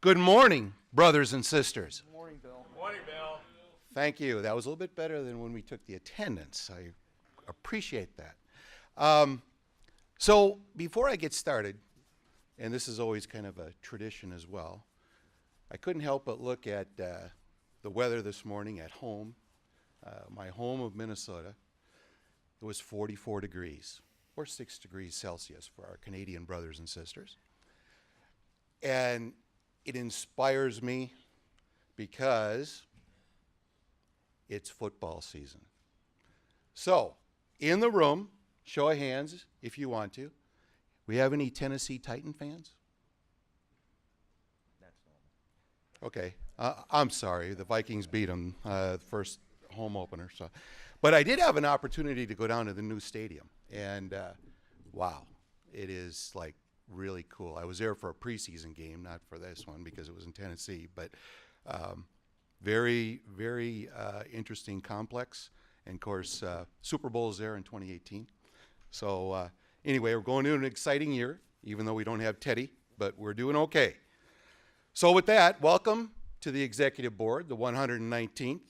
Good morning, brothers and sisters. Good morning, Bill. Morning, Bill. Thank you. That was a little bit better than when we took the attendance. I appreciate that. So before I get started, and this is always kind of a tradition as well, I couldn't help but look at the weather this morning at home, my home of Minnesota. It was 44 degrees, or 6 degrees Celsius for our Canadian brothers and sisters. And it inspires me because it's football season. So, in the room, show of hands if you want to. We have any Tennessee Titan fans? That's normal. Okay, I'm sorry. The Vikings beat them first home opener. But I did have an opportunity to go down to the new stadium, and wow, it is like really cool. I was there for a preseason game, not for this one because it was in Tennessee, but very, very interesting complex. And of course, Super Bowl is there in 2018. So anyway, we're going into an exciting year, even though we don't have Teddy, but we're doing okay. So with that, welcome to the Executive Board, the 119th.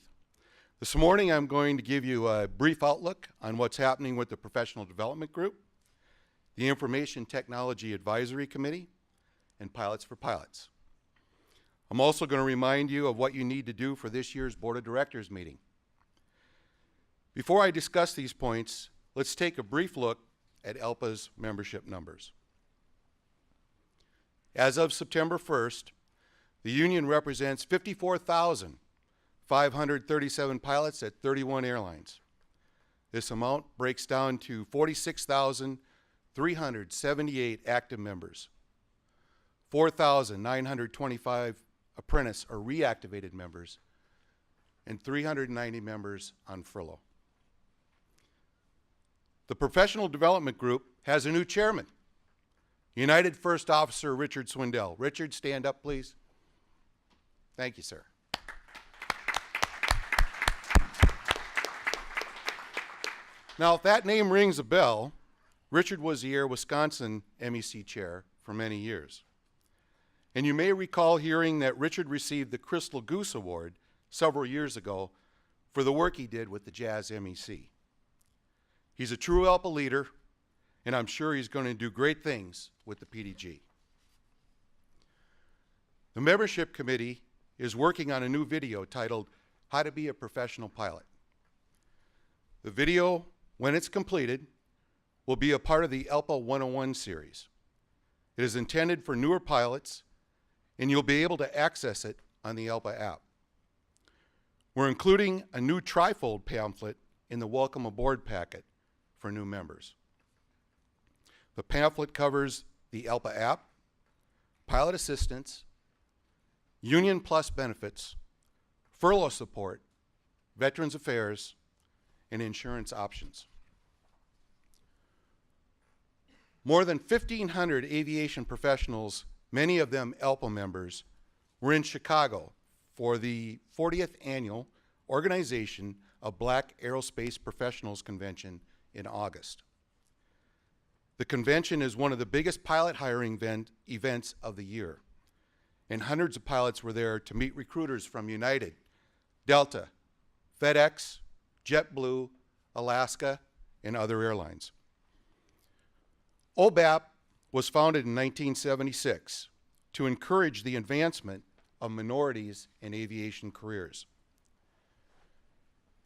This morning, I'm going to give you a brief outlook on what's happening with the Professional Development Group, the Information Technology Advisory Committee, and Pilots for Pilots. I'm also going to remind you of what you need to do for this year's Board of Directors meeting. Before I discuss these points, let's take a brief look at ALPA's membership numbers. As of September 1st, the union represents 54,537 pilots at 31 airlines. This amount breaks down to 46,378 active members, 4,925 apprentice or reactivated members, and 390 members on furlough. The Professional Development Group has a new chairman, United First Officer Richard Swindell. Richard, stand up, please. Thank you, sir. Now, if that name rings a bell, Richard was the Air Wisconsin MEC chair for many years. And you may recall hearing that Richard received the Crystal Goose Award several years ago for the work he did with the Jazz MEC. He's a true ALPA leader, and I'm sure he's going to do great things with the PDG. The membership committee is working on a new video titled How to Be a Professional Pilot. The video, when it's completed, will be a part of the ALPA 101 series. It is intended for newer pilots, and you'll be able to access it on the ALPA app. We're including a new trifold pamphlet in the Welcome Aboard packet for new members. The pamphlet covers the ALPA app, pilot assistance, Union Plus benefits, furlough support, Veterans Affairs, and insurance options. More than 1,500 aviation professionals, many of them ALPA members, were in Chicago for the 40th annual Organization of Black Aerospace Professionals Convention in August. The convention is one of the biggest pilot hiring events of the year, and hundreds of pilots were there to meet recruiters from United, Delta, FedEx, JetBlue, Alaska, and other airlines. OBAP was founded in 1976 to encourage the advancement of minorities in aviation careers.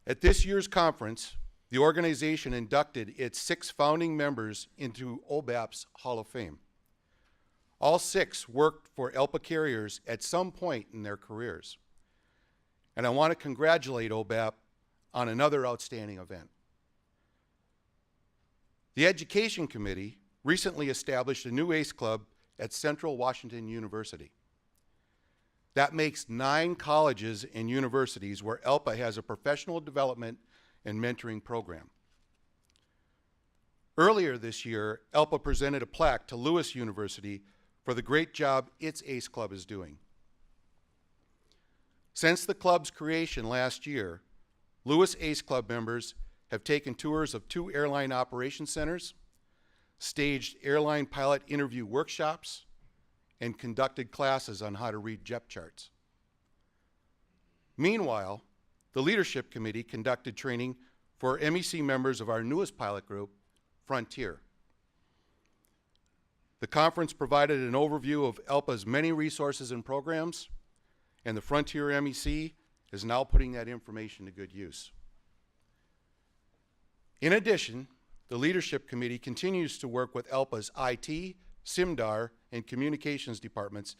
At this year's conference, the organization inducted its 6 founding members into OBAP's Hall of Fame. All 6 worked for ALPA carriers at some point in their careers. And I want to congratulate OBAP on another outstanding event. The Education Committee recently established a new ACE Club at Central Washington University. That makes 9 colleges and universities where ALPA has a professional development and mentoring program. Earlier this year, ALPA presented a plaque to Lewis University for the great job its ACE Club is doing. Since the club's creation last year, Lewis ACE Club members have taken tours of 2 airline operation centers, staged airline pilot interview workshops, and conducted classes on how to read JEP charts. Meanwhile, the Leadership Committee conducted training for MEC members of our newest pilot group, Frontier. The conference provided an overview of ALPA's many resources and programs, and the Frontier MEC is now putting that information to good use. In addition, the Leadership Committee continues to work with ALPA's IT, SIMDAR, and communications departments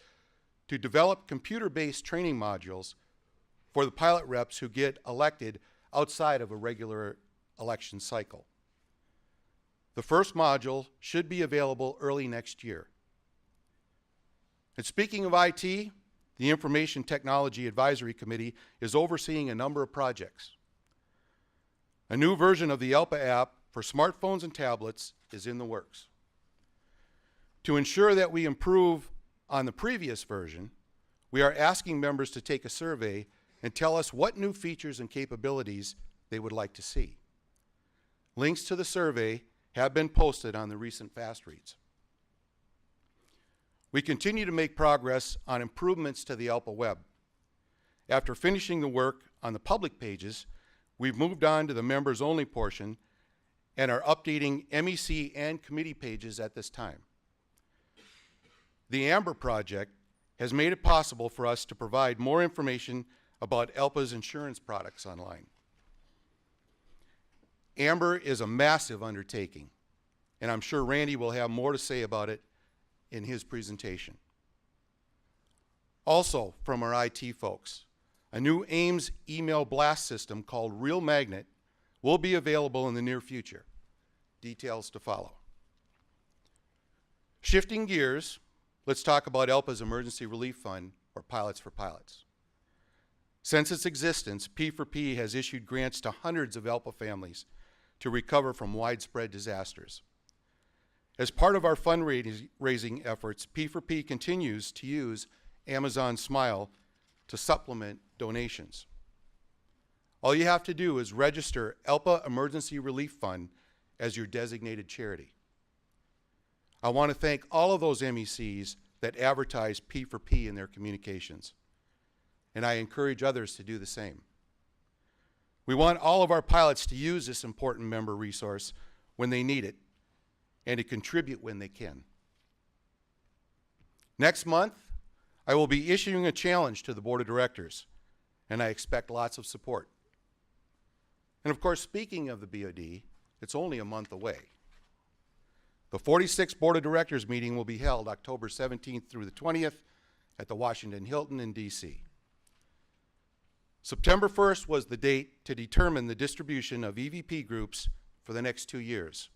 to develop computer-based training modules for the pilot reps who get elected outside of a regular election cycle. The first module should be available early next year. And speaking of IT, the Information Technology Advisory Committee is overseeing a number of projects. A new version of the ALPA app for smartphones and tablets is in the works. To ensure that we improve on the previous version, we are asking members to take a survey and tell us what new features and capabilities they would like to see. Links to the survey have been posted on the recent Fast Reads. We continue to make progress on improvements to the ALPA web. After finishing the work on the public pages, we've moved on to the members-only portion and are updating MEC and committee pages at this time. The AMBER project has made it possible for us to provide more information about ALPA's insurance products online. AMBER is a massive undertaking, and I'm sure Randy will have more to say about it in his presentation. Also, from our IT folks, a new Ames email blast system called Real Magnet will be available in the near future. Details to follow. Shifting gears, let's talk about ALPA's Emergency Relief Fund, or Pilots for Pilots. Since its existence, P4P has issued grants to hundreds of ALPA families to recover from widespread disasters. As part of our fundraising efforts, P4P continues to use Amazon Smile to supplement donations. All you have to do is register ALPA Emergency Relief Fund as your designated charity. I want to thank all of those MECs that advertise P4P in their communications, and I encourage others to do the same. We want all of our pilots to use this important member resource when they need it and to contribute when they can. Next month, I will be issuing a challenge to the Board of Directors, and I expect lots of support. And of course, speaking of the BOD, it's only a month away. The 46th Board of Directors meeting will be held October 17th through the 20th at the Washington Hilton in DC. September 1st was the date to determine the distribution of EVP groups for the next 2 years.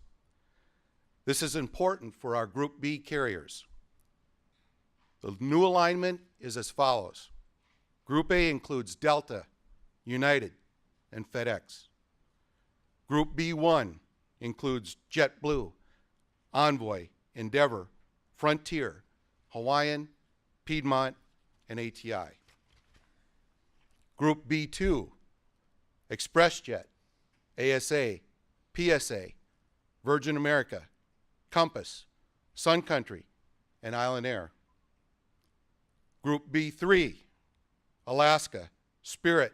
This is important for our Group B carriers. The new alignment is as follows. Group A includes Delta, United, and FedEx. Group B1 includes JetBlue, Envoy, Endeavor, Frontier, Hawaiian, Piedmont, and ATI. Group B2, ExpressJet, ASA, PSA, Virgin America, Compass, Sun Country, and Island Air. Group B3, Alaska, Spirit,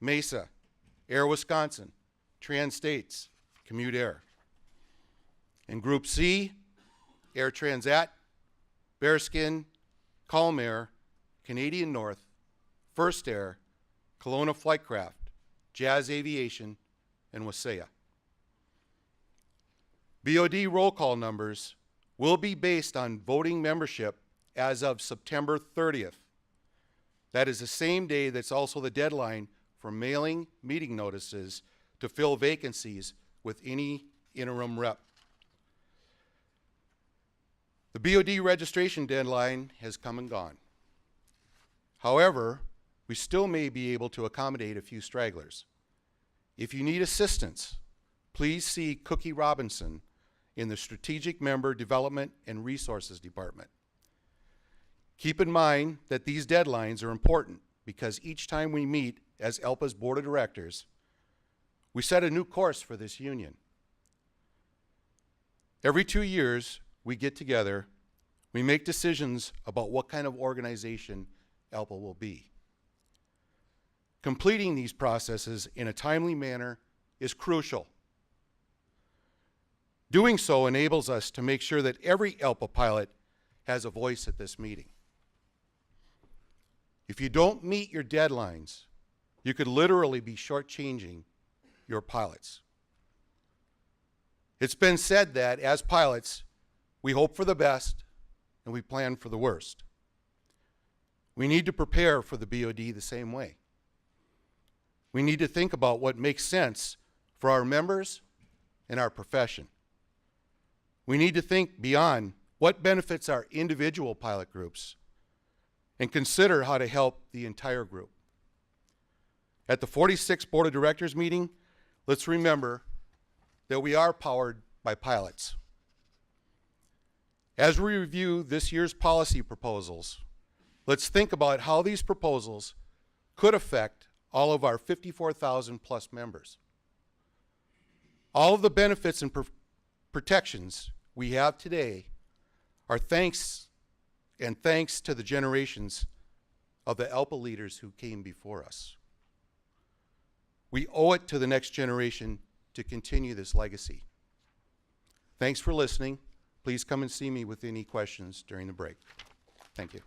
Mesa, Air Wisconsin, Trans-States, Commute Air. And Group C, Air Transat, Bearskin, Calm Air, Canadian North, First Air, Kelowna Flightcraft, Jazz Aviation, and Wasaya. BOD roll call numbers will be based on voting membership as of September 30th. That is the same day that's also the deadline for mailing meeting notices to fill vacancies with any interim rep. The BOD registration deadline has come and gone. However, we still may be able to accommodate a few stragglers. If you need assistance, please see Cookie Robinson in the Strategic Member Development and Resources Department. Keep in mind that these deadlines are important because each time we meet as ALPA's Board of Directors, we set a new course for this union. Every 2 years, we get together, we make decisions about what kind of organization ALPA will be. Completing these processes in a timely manner is crucial. Doing so enables us to make sure that every ALPA pilot has a voice at this meeting. If you don't meet your deadlines, you could literally be shortchanging your pilots. It's been said that as pilots, we hope for the best and we plan for the worst. We need to prepare for the BOD the same way. We need to think about what makes sense for our members and our profession. We need to think beyond what benefits our individual pilot groups and consider how to help the entire group. At the 46th Board of Directors meeting, let's remember that we are powered by pilots. As we review this year's policy proposals, let's think about how these proposals could affect all of our 54,000 plus members. All of the benefits and protections we have today are thanks to the generations of the ALPA leaders who came before us. We owe it to the next generation to continue this legacy. Thanks for listening. Please come and see me with any questions during the break. Thank you.